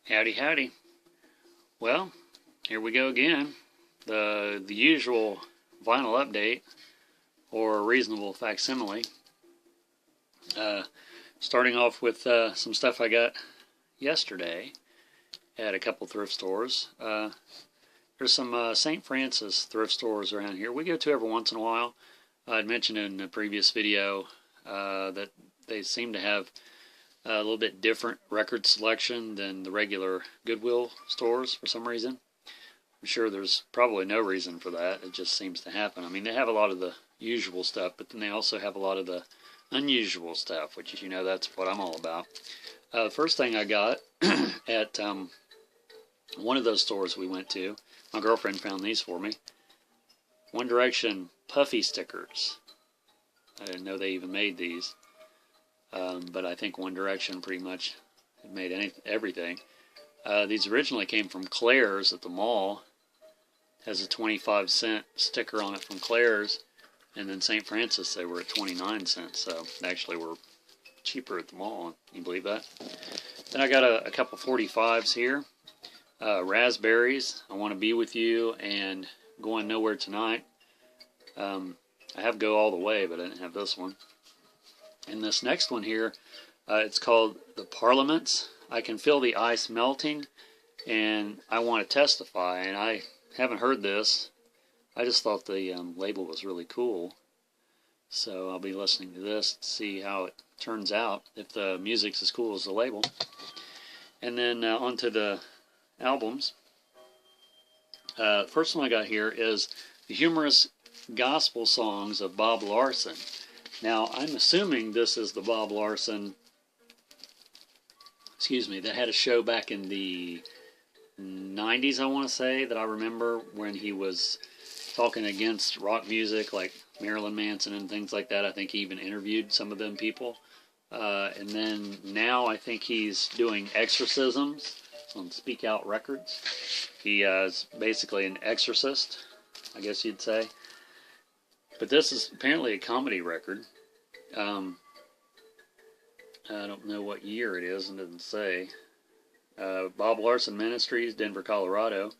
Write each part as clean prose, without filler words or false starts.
Howdy, howdy. Well, here we go again. The usual vinyl update, or a reasonable facsimile. Starting off with some stuff I got yesterday at a couple thrift stores. There's some St. Francis thrift stores around here. We go to every once in a while. I'd mentioned in a previous video that they seem to have a little bit different record selection than the regular Goodwill stores for some reason. I'm sure there's probably no reason for that. It just seems to happen. I mean, they have a lot of the usual stuff, but then they also have a lot of the unusual stuff, which, you know, that's what I'm all about. The first thing I got at one of those stores we went to, my girlfriend found these for me. One Direction puffy stickers. I didn't know they even made these. But I think One Direction pretty much made everything. These originally came from Claire's at the mall. Has a 25-cent sticker on it from Claire's. And then St. Francis, they were at 29 cents. So they actually were cheaper at the mall. Can you believe that? Then I got a couple 45s here. Raspberries, I Want to Be With You, and Going Nowhere Tonight. I have Go All the Way, but I didn't have this one. And this next one here, it's called The Parliaments. I Can Feel the Ice Melting, and I Want to Testify. And I haven't heard this. I just thought the label was really cool. So I'll be listening to this to see how it turns out, if the music's as cool as the label. And then onto the albums. First one I got here is The Humorous Gospel Songs of Bob Larson. Now, I'm assuming this is the Bob Larson, that had a show back in the 90s, I want to say, that I remember, when he was talking against rock music like Marilyn Manson and things like that. I think he even interviewed some of them people. And then now I think he's doing exorcisms on Speak Out Records. He is basically an exorcist, I guess you'd say. But this is apparently a comedy record. I don't know what year it is, and it doesn't say. Bob Larson Ministries, Denver, Colorado.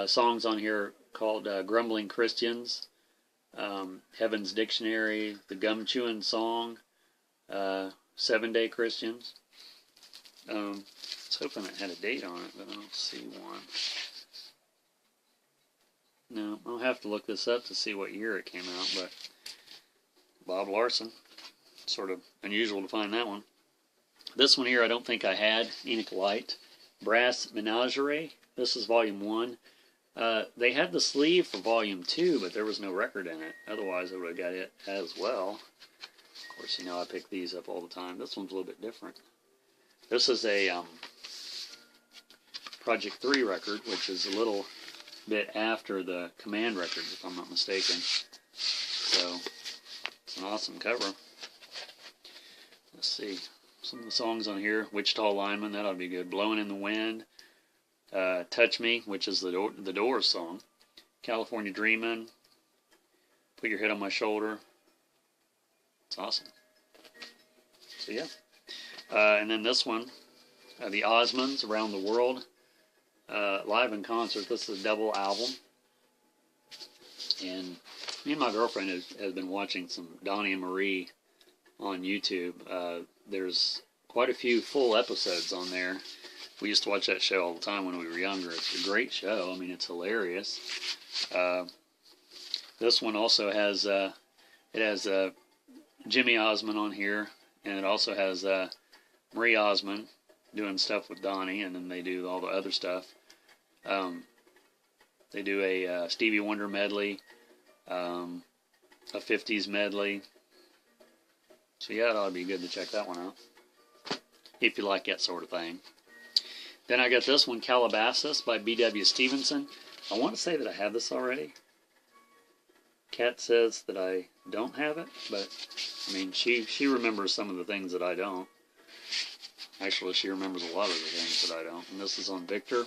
Songs on here called Grumbling Christians, Heaven's Dictionary, The Gum Chewing Song, 7 Day Christians. I was hoping it had a date on it, but I don't see one. No, I'll have to look this up to see what year it came out, but Bob Larson, sort of unusual to find that one. This one here I don't think I had, Enoch Light, Brass Menagerie. This is Volume 1. They had the sleeve for Volume 2, but there was no record in it. Otherwise I would have got it as well. Of course, you know I pick these up all the time. This one's a little bit different. This is a Project 3 record, which is a little bit after the Command records, if I'm not mistaken. So, it's an awesome cover. Let's see. Some of the songs on here. Wichita Lineman, that ought to be good. Blowing in the Wind. Touch Me, which is the Doors song. California Dreamin'. Put Your Head on My Shoulder. It's awesome. So, yeah. And then this one, the Osmonds, Around the World. Live in concert. This is a double album. And me and my girlfriend has been watching some Donnie and Marie on YouTube. There's quite a few full episodes on there. We used to watch that show all the time when we were younger. It's a great show. I mean, it's hilarious. This one also has Jimmy Osmond on here, and it also has Marie Osmond doing stuff with Donnie, and then they do all the other stuff. They do a Stevie Wonder medley, a 50s medley. So yeah, it ought to be good to check that one out, if you like that sort of thing. Then I got this one, Calabasas by B.W. Stevenson. I want to say that I have this already. Kat says that I don't have it, but I mean, she remembers some of the things that I don't. Actually, she remembers a lot of the things that I don't. And this is on Victor.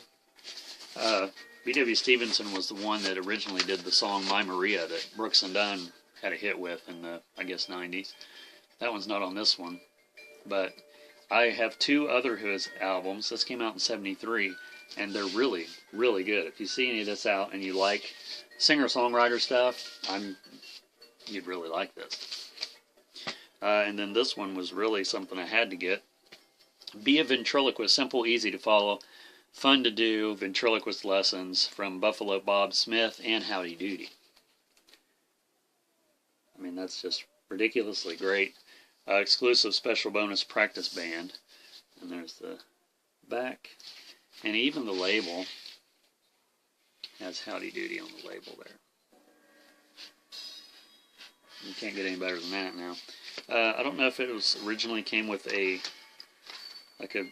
B.W. Stevenson was the one that originally did the song My Maria that Brooks and Dunn had a hit with in the, I guess, 90s. That one's not on this one. But I have two other his albums. This came out in '73, and they're really, really good. If you see any of this out and you like singer-songwriter stuff, you'd really like this. And then this one was really something I had to get. Be a Ventriloquist, simple, easy to follow, fun to do, ventriloquist lessons from Buffalo Bob Smith and Howdy Doody. I mean, that's just ridiculously great. Exclusive special bonus practice band. And there's the back. And even the label has Howdy Doody on the label there. You can't get any better than that now. I don't know if it was originally came with a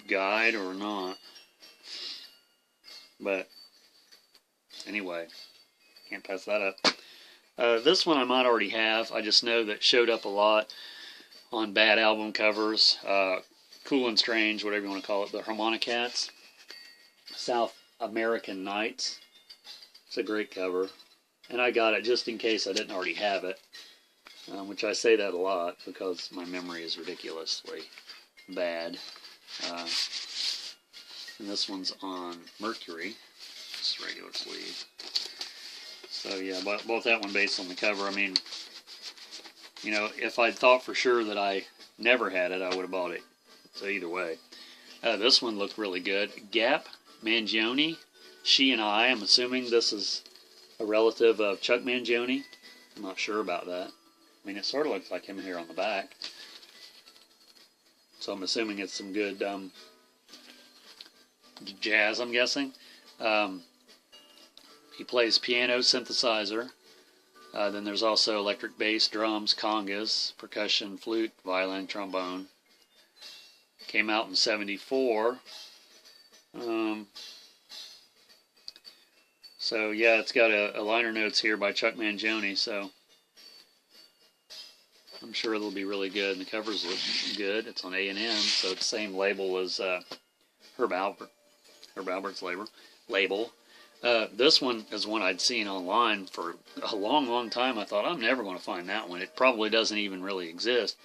guide or not. But anyway, can't pass that up. This one I might already have. I just know that showed up a lot on bad album covers. Cool and Strange, whatever you want to call it. The Harmonic Cats. South American Nights. It's a great cover. And I got it just in case I didn't already have it. Which I say that a lot because my memory is ridiculously bad. And this one's on Mercury. Just regular sleeve. So yeah, both that one based on the cover. I mean, you know, if I'd thought for sure that I never had it, I would have bought it. So either way. This one looked really good. Gap Mangione, She and I. I'm assuming this is a relative of Chuck Mangione. I'm not sure about that. I mean, it sort of looks like him here on the back. So I'm assuming it's some good jazz, I'm guessing. He plays piano, synthesizer. Then there's also electric bass, drums, congas, percussion, flute, violin, trombone. Came out in '74. So yeah, it's got a liner notes here by Chuck Mangione, so I'm sure it'll be really good. And the covers look good. It's on A&M, so it's the same label as Herb Alpert's label. This one is one I'd seen online for a long, long time. I thought, I'm never going to find that one. It probably doesn't even really exist.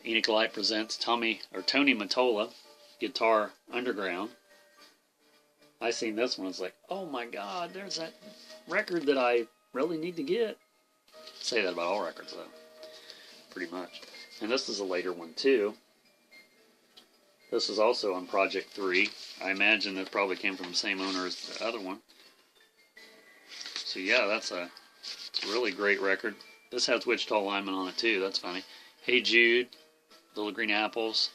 Enoch Light presents Tony Mottola, Guitar Underground. I seen this one. I was like, oh my God, there's that record that I really need to get. I say that about all records, though. Pretty much. And this is a later one, too. This is also on Project 3. I imagine it probably came from the same owner as the other one. So yeah, it's a really great record. This has Wichita Lineman on it, too. That's funny. Hey Jude, Little Green Apples,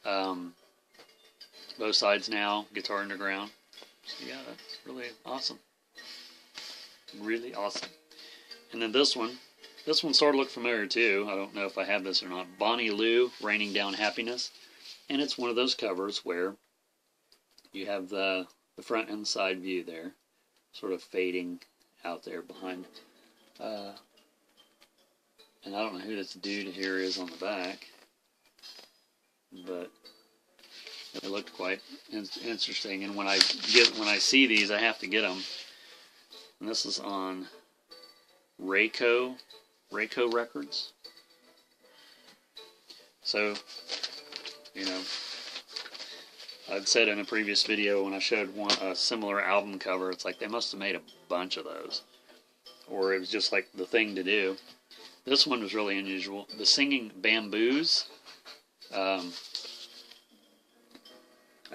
Both Sides Now, Guitar Underground. So yeah, that's really awesome. Really awesome. And then this one sort of looked familiar too. I don't know if I have this or not. Bonnie Lou, Raining Down Happiness. And it's one of those covers where you have the front and side view there, sort of fading out there behind. And I don't know who this dude here is on the back, but it looked quite interesting. And when I see these, I have to get them. And this is on Rayco Records. So, you know, I'd said in a previous video when I showed a similar album cover, it's like they must have made a bunch of those, or it was just like the thing to do. This one was really unusual. The Singing Bamboos. I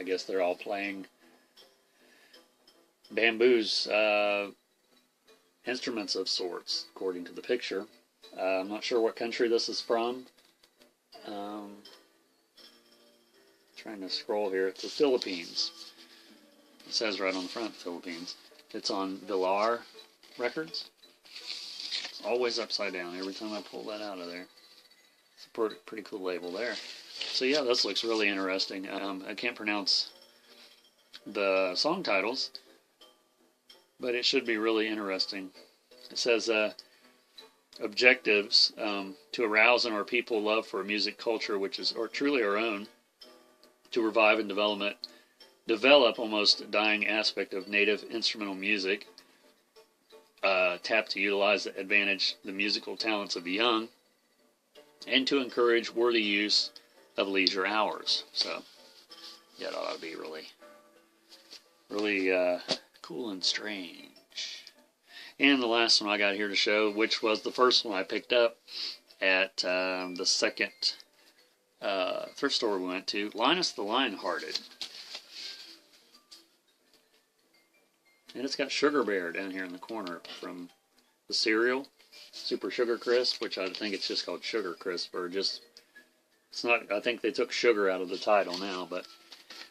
guess they're all playing bamboos, instruments of sorts, according to the picture. I'm not sure what country this is from. Trying to scroll here. It's the Philippines. It says right on the front, Philippines. It's on Villar Records. It's always upside down every time I pull that out of there. It's a pretty cool label there. So yeah, this looks really interesting. I can't pronounce the song titles, but it should be really interesting. It says objectives to arouse in our people love for a music culture which is truly our own, to revive and develop almost dying aspect of native instrumental music, tap to utilize the advantage the musical talents of the young, and to encourage worthy use of leisure hours. So, yeah, it ought to be really, really cool and strange. And the last one I got here to show, which was the first one I picked up at the second thrift store we went to, Linus the Lionhearted. And it's got Sugar Bear down here in the corner from the cereal, Super Sugar Crisp, which I think it's just called Sugar Crisp, or just, it's not, I think they took sugar out of the title now, but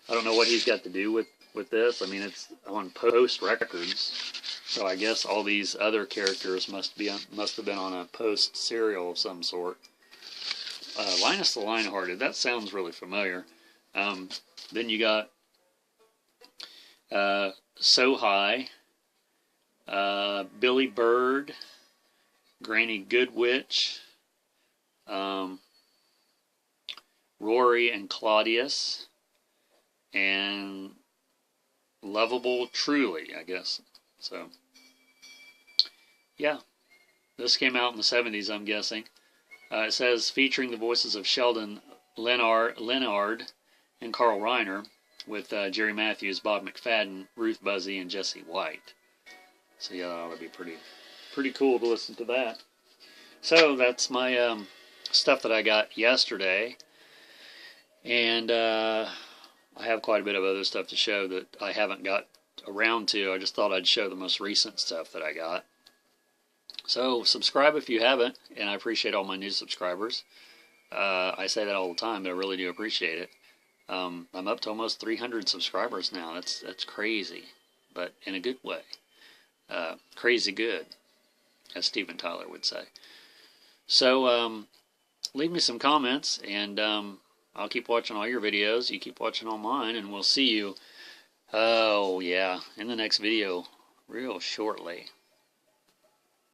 I don't know what he's got to do with this. I mean, it's on Post Records, so I guess all these other characters must have been on a Post cereal of some sort. Linus the Lionhearted, that sounds really familiar. Then you got So High, Billy Bird, Granny Goodwitch, Rory and Claudius, and Lovable Truly, I guess. So, yeah, this came out in the 70s, I'm guessing. It says, featuring the voices of Sheldon Leonard and Carl Reiner, with Jerry Matthews, Bob McFadden, Ruth Buzzy, and Jesse White. So yeah, that ought to be pretty cool to listen to that. So that's my stuff that I got yesterday, and I have quite a bit of other stuff to show that I haven't got around to. I just thought I'd show the most recent stuff that I got. So subscribe if you haven't, and I appreciate all my new subscribers. I say that all the time, but I really do appreciate it. I'm up to almost 300 subscribers now. That's crazy, but in a good way. Crazy good, as Steven Tyler would say. So leave me some comments, and I'll keep watching all your videos. You keep watching all mine, and we'll see you, oh yeah, in the next video real shortly.